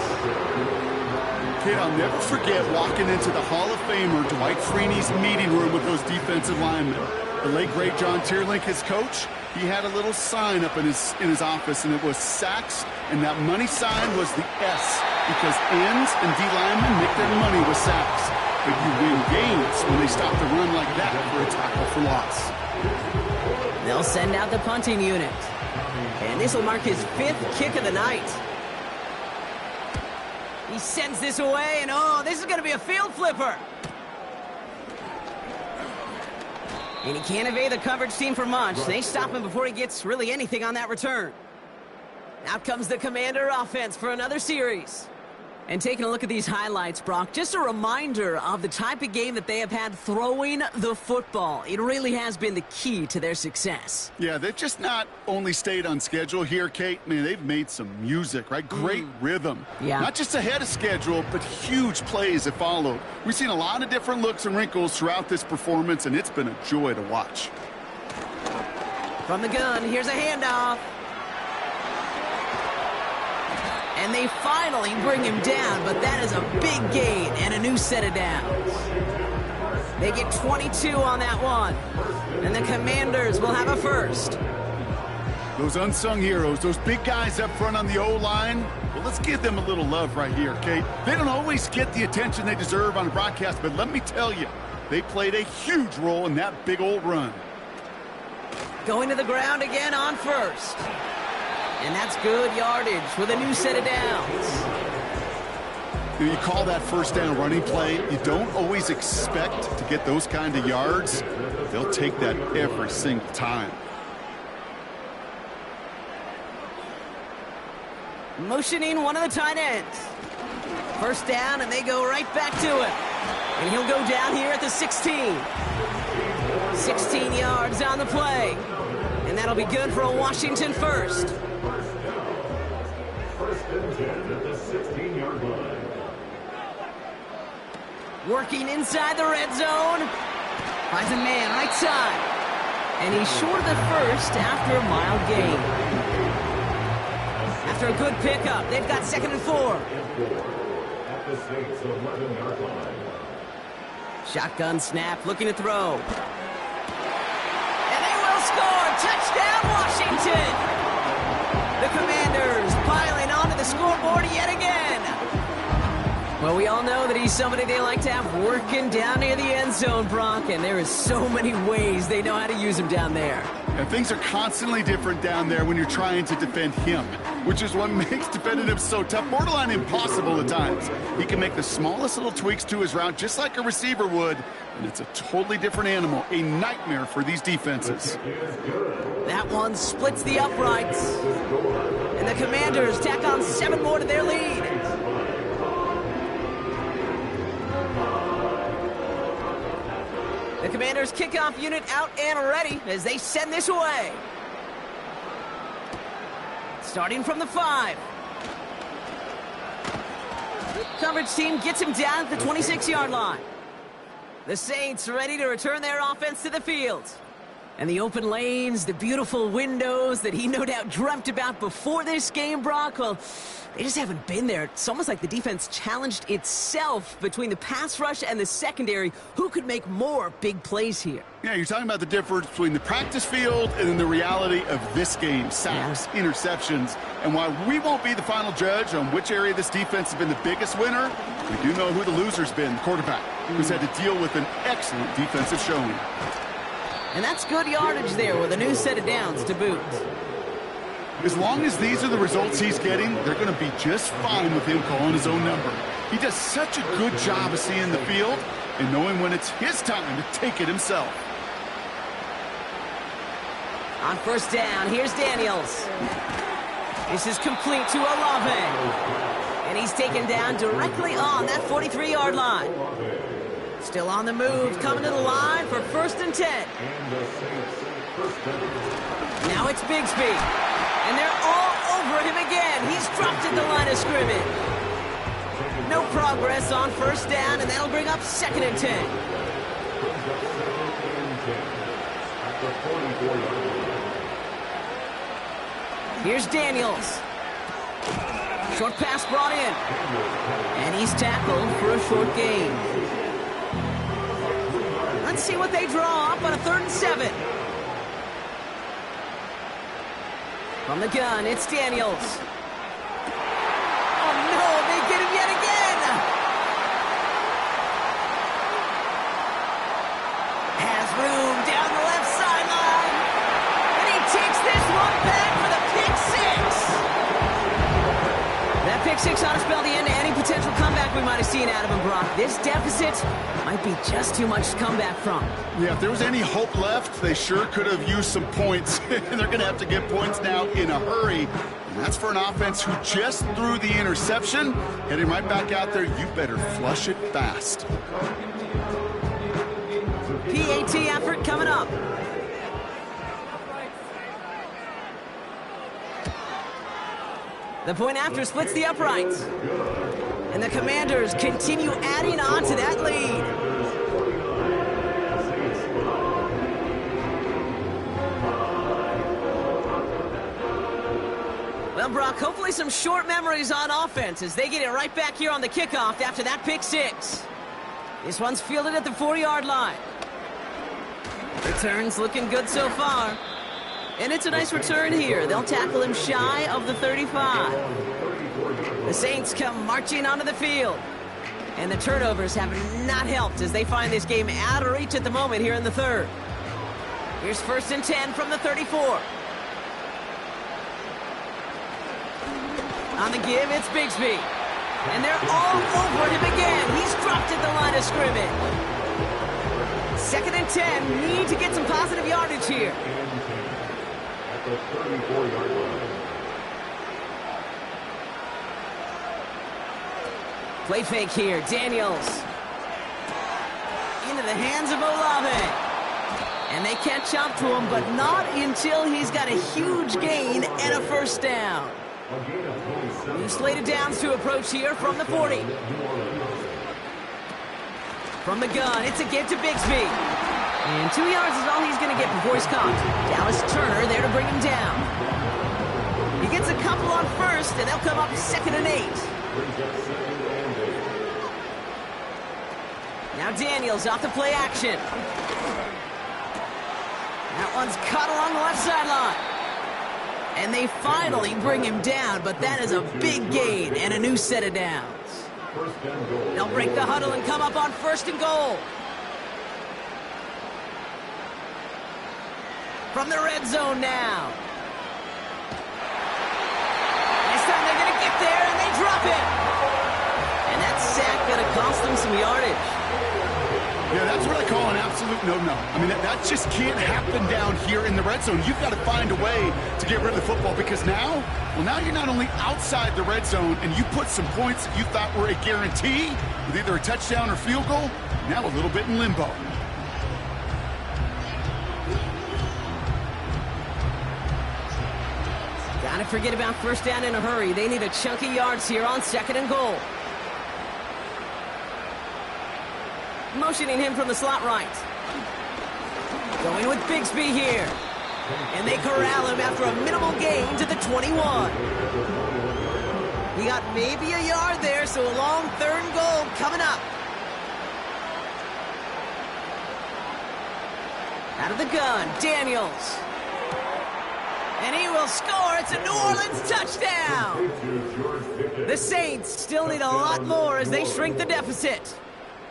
Kid, I'll never forget walking into the Hall of Famer Dwight Freeney's meeting room with those defensive linemen. The late, great John Tierlink, his coach, he had a little sign up in his office, and it was sacks, and that money sign was the S, because ends and D linemen make their money with sacks. But you win games when they stop the run like that for a tackle for loss. They'll send out the punting unit. And this will mark his 5th kick of the night. He sends this away, and oh, this is going to be a field flipper. And he can't evade the coverage team for much. They stop him before he gets really anything on that return. Out comes the Commander offense for another series. And taking a look at these highlights, Brock, just a reminder of the type of game that they have had throwing the football. It really has been the key to their success. Yeah, they've just not only stayed on schedule here, Kate. Man, they've made some music, right? Great rhythm. Yeah. Not just ahead of schedule, but huge plays have followed. We've seen a lot of different looks and wrinkles throughout this performance, and it's been a joy to watch. From the gun, here's a handoff. And they finally bring him down, but that is a big gain and a new set of downs. They get 22 on that one. And the Commanders will have a 1st. Those unsung heroes, those big guys up front on the O-line, well, let's give them a little love right here, Kate. They don't always get the attention they deserve on broadcast, but let me tell you, they played a huge role in that big old run. Going to the ground again on 1st. And that's good yardage with a new set of downs. You call that 1st down running play. You don't always expect to get those kind of yards. They'll take that every single time. Motioning one of the tight ends. 1st down, and they go right back to him. And he'll go down here at the 16. 16 yards on the play. And that'll be good for a Washington 1st. 1st and 10 at the 16-yard line. Working inside the red zone. Finds a man right side. And he's short of the 1st after a mild gain. After a good pickup, they've got 2nd and 4. At the Saints' 11-yard line. Shotgun snap, looking to throw. And they will score! Touchdown, Washington! The Commanders piling onto the scoreboard yet again. Well, we all know that he's somebody they like to have working down near the end zone, Brock, and there is so many ways they know how to use him down there. And things are constantly different down there when you're trying to defend him, which is what makes defending him so tough, borderline impossible at times. He can make the smallest little tweaks to his route just like a receiver would, and it's a totally different animal, a nightmare for these defenses. That one splits the uprights, and the Commanders tack on 7 more to their lead. The Commanders' kickoff unit out and ready as they send this away. Starting from the 5. Coverage team gets him down at the 26-yard line. The Saints ready to return their offense to the field. And the open lanes, the beautiful windows that he no doubt dreamt about before this game, Brock, well, they just haven't been there. It's almost like the defense challenged itself between the pass rush and the secondary. Who could make more big plays here? Yeah, you're talking about the difference between the practice field and then the reality of this game. Sacks, interceptions. And while we won't be the final judge on which area this defense has been the biggest winner, we do know who the loser's been, the quarterback, who's had to deal with an excellent defensive showing. And that's good yardage there with a new set of downs to boot. As long as these are the results he's getting, they're going to be just fine with him calling his own number. He does such a good job of seeing the field and knowing when it's his time to take it himself. On first down, here's Daniels. This is complete to Olave. And he's taken down directly on that 43-yard line. Still on the move, coming to the line for 1st and 10. Now it's Bigsby. And they're all over him again. He's dropped at the line of scrimmage. No progress on first down, and that'll bring up 2nd and 10. Here's Daniels. Short pass brought in. And he's tackled for a short gain. Let's see what they draw up on a 3rd and 7. From the gun, it's Daniels. Oh no, they get him yet again! Has room down the left sideline. And he takes this one back for the pick 6. That pick 6 ought to spell the end to any potential comeback we might have seen out of him, Brock. This deficit might be just too much to come back from. Yeah, if there was any hope left, they sure could have used some points. And they're going to have to get points now in a hurry. And that's for an offense who just threw the interception. Heading right back out there, you better flush it fast. PAT effort coming up. The point after splits the uprights. And the Commanders continue adding on to that lead. Well, Brock, hopefully some short memories on offense as they get it right back here on the kickoff after that pick 6. This one's fielded at the 4-yard line. Return's looking good so far. And it's a nice return here. They'll tackle him shy of the 35. The Saints come marching onto the field. And the turnovers have not helped as they find this game out of reach at the moment here in the 3rd. Here's 1st and 10 from the 34. On the give, it's Bigsby. And they're all over him again. He's dropped at the line of scrimmage. 2nd and 10. Need to get some positive yardage here. At the 34-yard line. Play fake here. Daniels. Into the hands of Olave. And they catch up to him, but not until he's got a huge gain and a 1st down. New slated downs to approach here from the 40. From the gun, it's a give to Bigsby. And 2 yards is all he's going to get before he's caught. Dallas Turner there to bring him down. He gets a couple on 1st, and they'll come up 2nd and 8. Now Daniels off the play action. That one's caught along the left sideline. And they finally bring him down, but that is a big gain and a new set of downs. They'll break the huddle and come up on 1st and goal. From the red zone now. This time they're going to get there, and they drop it. And that sack going to cost them some yardage. Yeah, that's what I call an absolute no-no. I mean, that just can't happen down here in the red zone. You've got to find a way to get rid of the football because now you're not only outside the red zone and you put some points that you thought were a guarantee with either a touchdown or field goal, now a little bit in limbo. Gotta forget about 1st down in a hurry. They need a chunk of yards here on 2nd and goal. motioning him from the slot right. Going with Bigsby here. And they corral him after a minimal gain to the 21. He got maybe a yard there, so a long 3rd and goal coming up. Out of the gun, Daniels. And he will score. It's a New Orleans touchdown. The Saints still need a lot more as they shrink the deficit.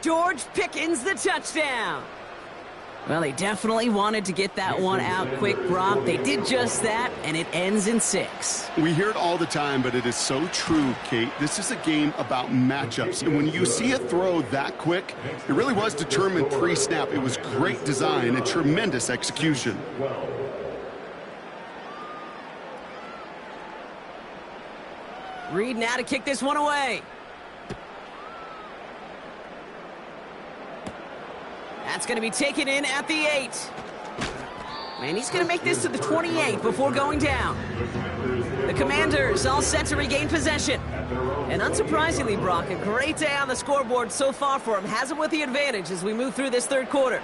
George Pickens, the touchdown. Well, they definitely wanted to get that one out quick, Brock. They did just that, and it ends in 6. We hear it all the time, but it is so true, Kate. This is a game about matchups. And when you see a throw that quick, it really was determined pre-snap. It was great design and tremendous execution. Reed now to kick this one away. That's going to be taken in at the 8. And he's going to make this to the 28 before going down. The Commanders all set to regain possession. And unsurprisingly, Brock, a great day on the scoreboard so far for him. Has him with the advantage as we move through this 3rd quarter.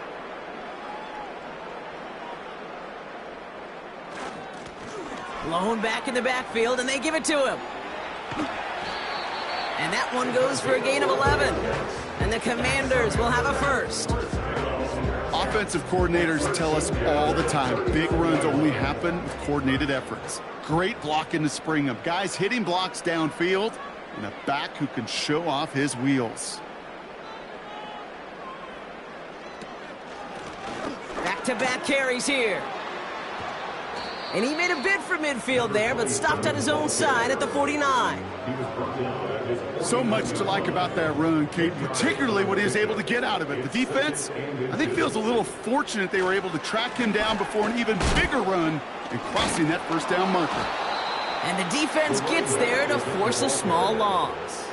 Blown back in the backfield, and they give it to him. And that one goes for a gain of 11. And the Commanders will have a first. Offensive coordinators tell us all the time, big runs only happen with coordinated efforts. Great blocking to spring them. Guys hitting blocks downfield, and a back who can show off his wheels. Back-to-back carries here. And he made a bid for midfield there, but stopped on his own side at the 49. So much to like about that run, Kate, particularly what he was able to get out of it. The defense, I think, feels a little fortunate they were able to track him down before an even bigger run and crossing that 1st down marker. And the defense gets there to force a small loss.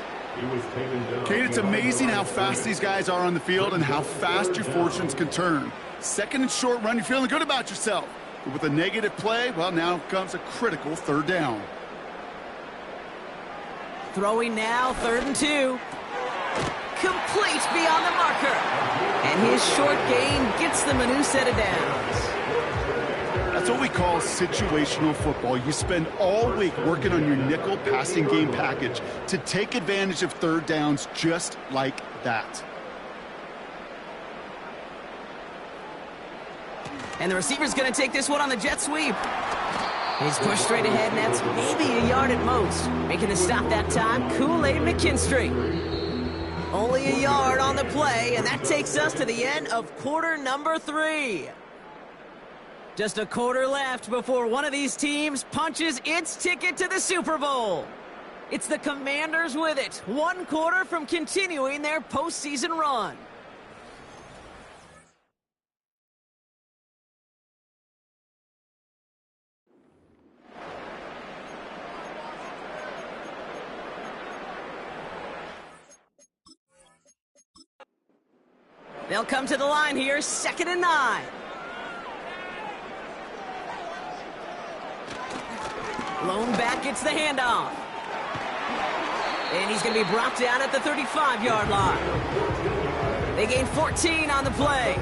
Kate, it's amazing how fast these guys are on the field and how fast your fortunes can turn. 2nd and short run, you're feeling good about yourself. But with a negative play, well, now comes a critical 3rd down. Throwing now, 3rd and 2. Complete beyond the marker. And his short gain gets them a new set of downs. That's what we call situational football. You spend all week working on your nickel passing game package to take advantage of 3rd downs just like that. And the receiver's going to take this one on the jet sweep. He's pushed straight ahead, and that's maybe a yard at most. Making the stop that time, Kool-Aid McKinstry. Only a yard on the play, and that takes us to the end of quarter number 3. Just a quarter left before one of these teams punches its ticket to the Super Bowl. It's the Commanders with it, 1 quarter from continuing their postseason run. They'll come to the line here, 2nd and 9. Blown back gets the handoff. And he's going to be brought down at the 35-yard line. They gain 14 on the play.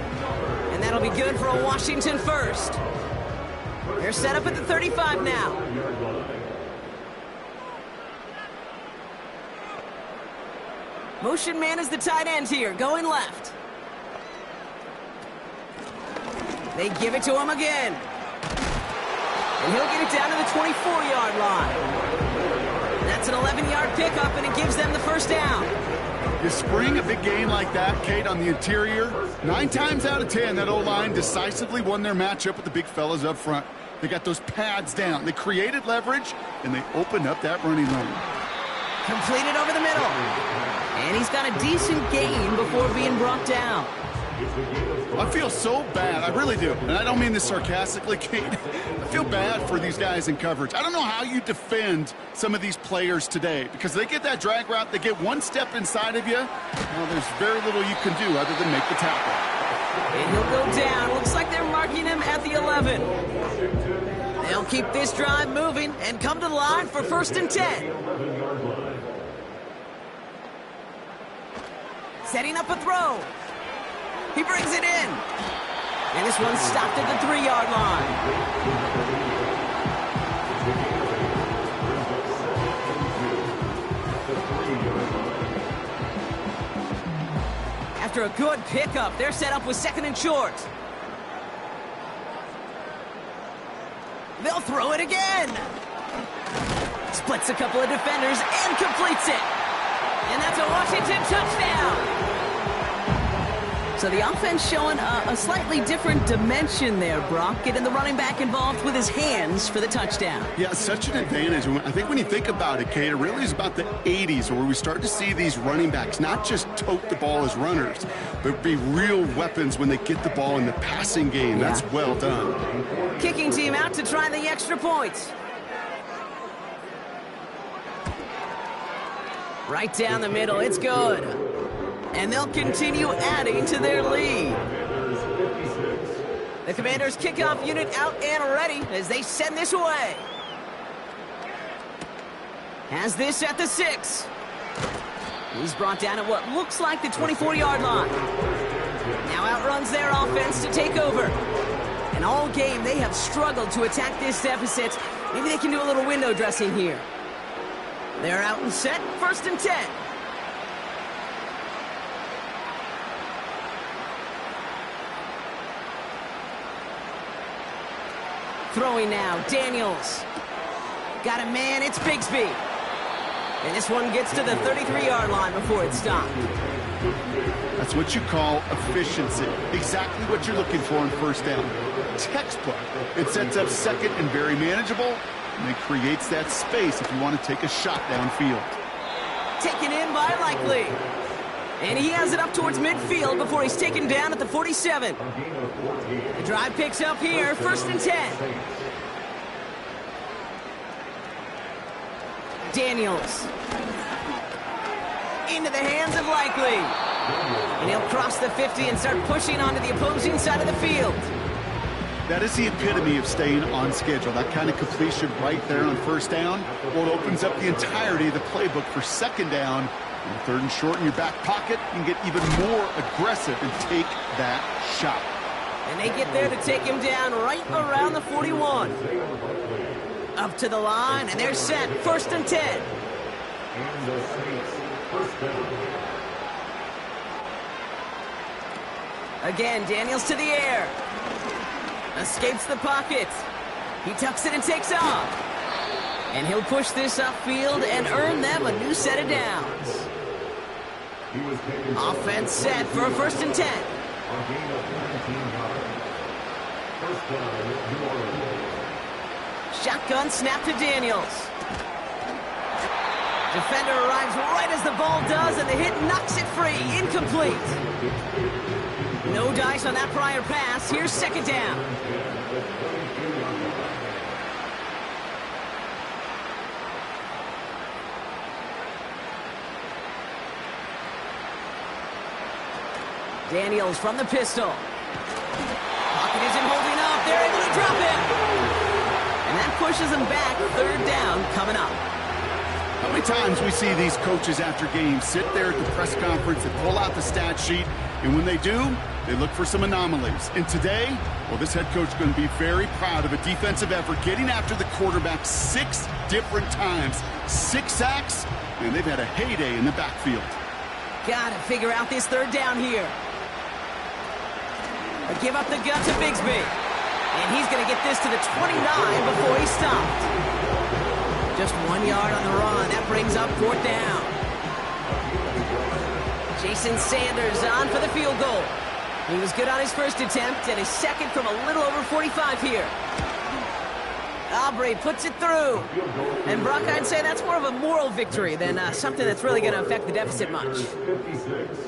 And that'll be good for a Washington first. They're set up at the 35 now. Motion man is the tight end here, going left. They give it to him again. And he'll get it down to the 24-yard line. That's an 11-yard pickup, and it gives them the first down. You spring a big game like that, Kate, on the interior, 9 times out of 10, that O-line decisively won their matchup with the big fellas up front. They got those pads down. They created leverage, and they opened up that running lane. Completed over the middle. And he's got a decent gain before being brought down. I feel so bad. I really do. And I don't mean this sarcastically, Kate. I feel bad for these guys in coverage. I don't know how you defend some of these players today because they get that drag route, they get one step inside of you. Well, there's very little you can do other than make the tackle. And he'll go down. Looks like they're marking him at the 11. They'll keep this drive moving and come to the line for 1st and 10. Setting up a throw. He brings it in. And this one's stopped at the 3-yard line. After a good pickup, they're set up with 2nd and short. They'll throw it again. Splits a couple of defenders and completes it. And that's a Washington touchdown. So the offense showing a slightly different dimension there, Brock, getting the running back involved with his hands for the touchdown. Yeah, such an advantage. I think when you think about it, Kate, it really is about the 80s where we start to see these running backs not just tote the ball as runners, but be real weapons when they get the ball in the passing game. Yeah. That's well done. Kicking team out to try the extra point. Right down the middle, it's good. And they'll continue adding to their lead. The Commanders' kickoff unit out and ready as they send this away. Has this at the 6. He's brought down at what looks like the 24-yard line. Now outruns their offense to take over. And all game, they have struggled to attack this deficit. Maybe they can do a little window dressing here. They're out and set, 1st and 10. Throwing now, Daniels. Got a man, it's Bigsby. And this one gets to the 33-yard line before it's stopped. That's what you call efficiency. Exactly what you're looking for in 1st down. Textbook. It sets up 2nd and very manageable, and it creates that space if you want to take a shot downfield. Taken in by Likely. And he has it up towards midfield before he's taken down at the 47. The drive picks up here, 1st and 10. Daniels. Into the hands of Likely. And he'll cross the 50 and start pushing onto the opposing side of the field. That is the epitome of staying on schedule. That kind of completion right there on 1st down. Well, it opens up the entirety of the playbook for 2nd down. And 3rd and short in your back pocket, you can get even more aggressive and take that shot. And they get there to take him down right around the 41. Up to the line, and they're set. 1st and 10. And the Saints, 1st down. Again, Daniels to the air. Escapes the pocket. He tucks it and takes off. And he'll push this upfield and earn them a new set of downs. Offense set for a 1st and 10. Shotgun snap to Daniels. Defender arrives right as the ball does, and the hit knocks it free. Incomplete. No dice on that prior pass. Here's 2nd down. Daniels from the pistol. Pocket isn't holding up. They're able to drop him. And that pushes him back. 3rd down coming up. How many times we see these coaches after games sit there at the press conference and pull out the stat sheet, and when they do, they look for some anomalies. And today, well, this head coach is going to be very proud of a defensive effort getting after the quarterback 6 different times. 6 sacks, and they've had a heyday in the backfield. Got to figure out this 3rd down here. Give up the gut to Bigsby. And he's going to get this to the 29 before he's stopped. Just 1 yard on the run. That brings up 4th down. Jason Sanders on for the field goal. He was good on his 1st attempt and his 2nd from a little over 45 here. Aubrey puts it through. And Brock, I'd say that's more of a moral victory than something that's really going to affect the deficit much.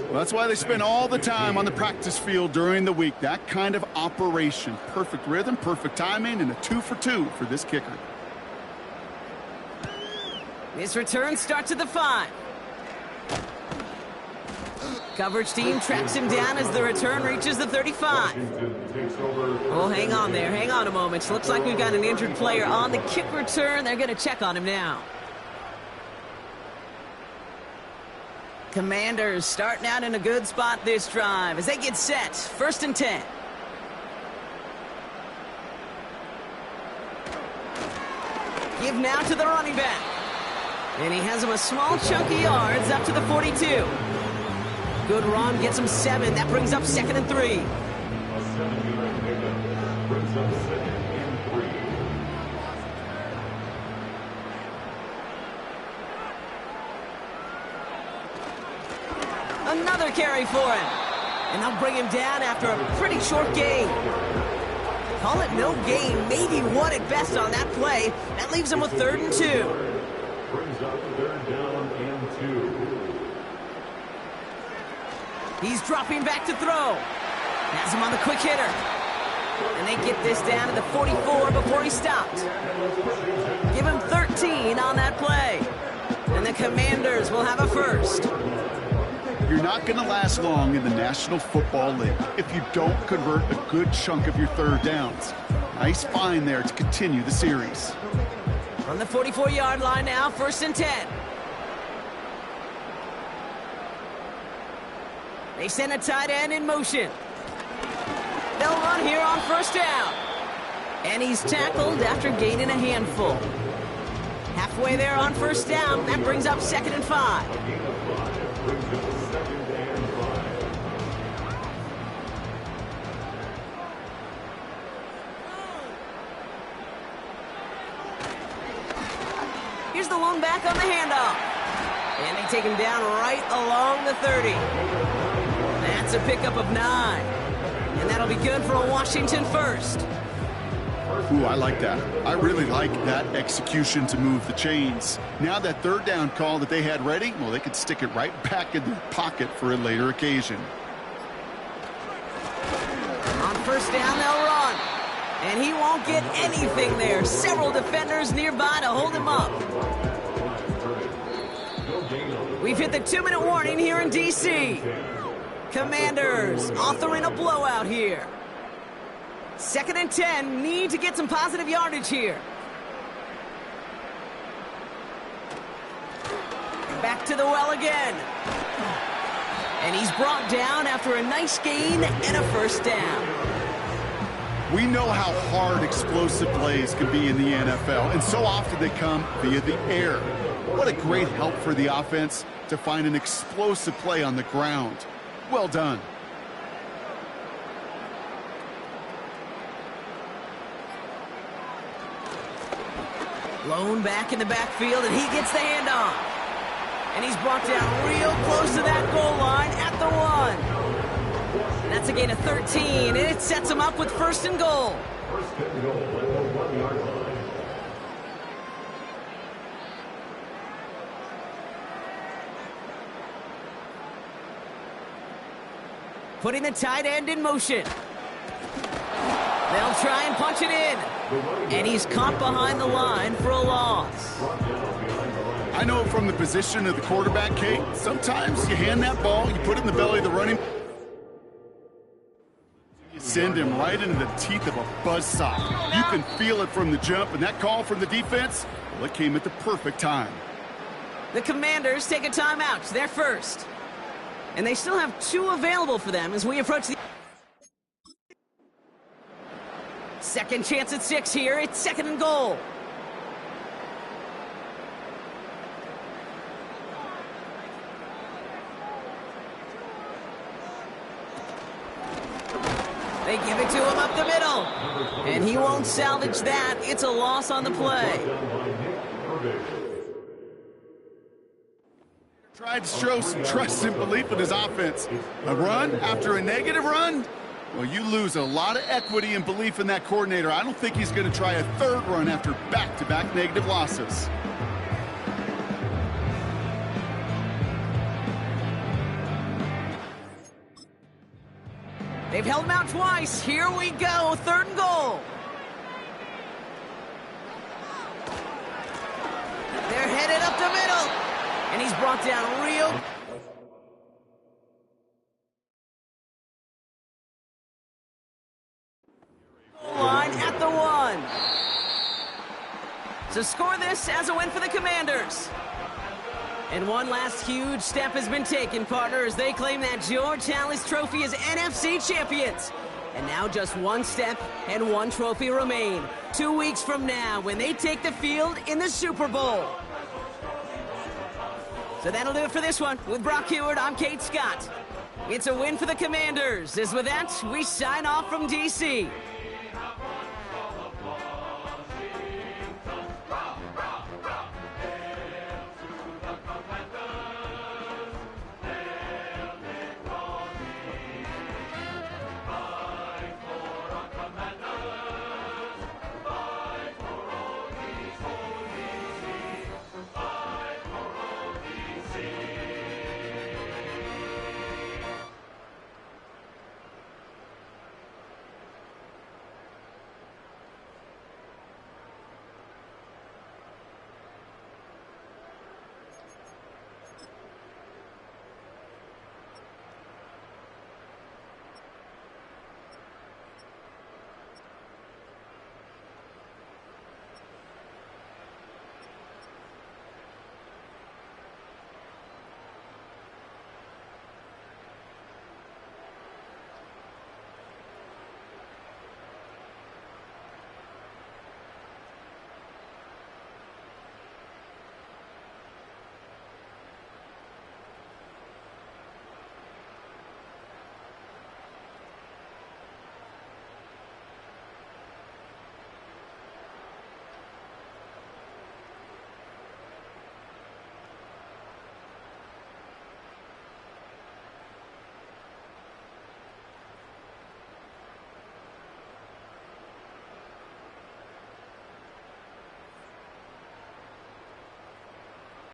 Well, that's why they spend all the time on the practice field during the week. That kind of operation. Perfect rhythm, perfect timing, and a 2 for 2 for this kicker. This return starts at the 5. Coverage team tracks him down as the return reaches the 35. Oh, hang on there. Hang on a moment. Looks like we've got an injured player on the kick return. They're going to check on him now. Commanders starting out in a good spot this drive as they get set. 1st and 10. Give now to the running back. And he has him a small chunk of yards up to the 42. Good run, gets him 7. That brings up 2nd and 3. A 7-yard pickup brings up 2nd and 3. Another carry for him. And they'll bring him down after a pretty short gain. Call it no gain, maybe 1 at best on that play. That leaves him with 3rd and 2. Brings up 3rd down and 2. He's dropping back to throw. Has him on the quick hitter. And they get this down to the 44 before he stopped. Give him 13 on that play. And the Commanders will have a 1st. You're not going to last long in the National Football League if you don't convert a good chunk of your 3rd downs. Nice find there to continue the series. On the 44-yard line now, 1st and 10. They send a tight end in motion. They'll run here on 1st down. And he's tackled after gaining a handful. Halfway there on 1st down, that brings up 2nd and 5. Here's the lone back on the handoff. And they take him down right along the 30. That's a pickup of 9. And that'll be good for a Washington 1st. Ooh, I like that. I really like that execution to move the chains. Now that 3rd down call that they had ready, well, they could stick it right back in their pocket for a later occasion. On 1st down, they'll run. And he won't get anything there. Several defenders nearby to hold him up. We've hit the 2-minute warning here in D.C. Commanders authoring a blowout here. 2nd and 10, need to get some positive yardage here. Back to the well again. And he's brought down after a nice gain and a 1st down. We know how hard explosive plays can be in the NFL, and so often they come via the air. What a great help for the offense to find an explosive play on the ground. Well done. Lone back in the backfield, and he gets the handoff. And he's brought down real close to that goal line at the 1. That's a gain of 13, and it sets him up with 1st and goal. 1st and goal at the 1-yard line. Putting the tight end in motion. They'll try and punch it in. And he's caught behind the line for a loss. I know from the position of the quarterback, Kate, sometimes you hand that ball, you put it in the belly of the running, you send him right into the teeth of a buzzsaw. You can feel it from the jump, and that call from the defense, well, it came at the perfect time. The Commanders take a timeout. They're 1st. And they still have 2 available for them as we approach the 2nd chance at 6 here. It's 2nd and goal. They give it to him up the middle. And he won't salvage that. It's a loss on the play. Tried to show some trust and belief in his offense. A run after a negative run? Well, you lose a lot of equity and belief in that coordinator. I don't think he's going to try a 3rd run after back-to-back negative losses. They've held him out twice. Here we go. 3rd and goal. They're headed up the middle. And he's brought down real. Line at the 1. So score this as a win for the Commanders. And one last huge step has been taken, partner, as they claim that George Halas Trophy as NFC champions. And now just one step and one trophy remain. 2 weeks from now when they take the field in the Super Bowl. So that'll do it for this one. With Brock Heward, I'm Kate Scott. It's a win for the Commanders. As with that, we sign off from D.C.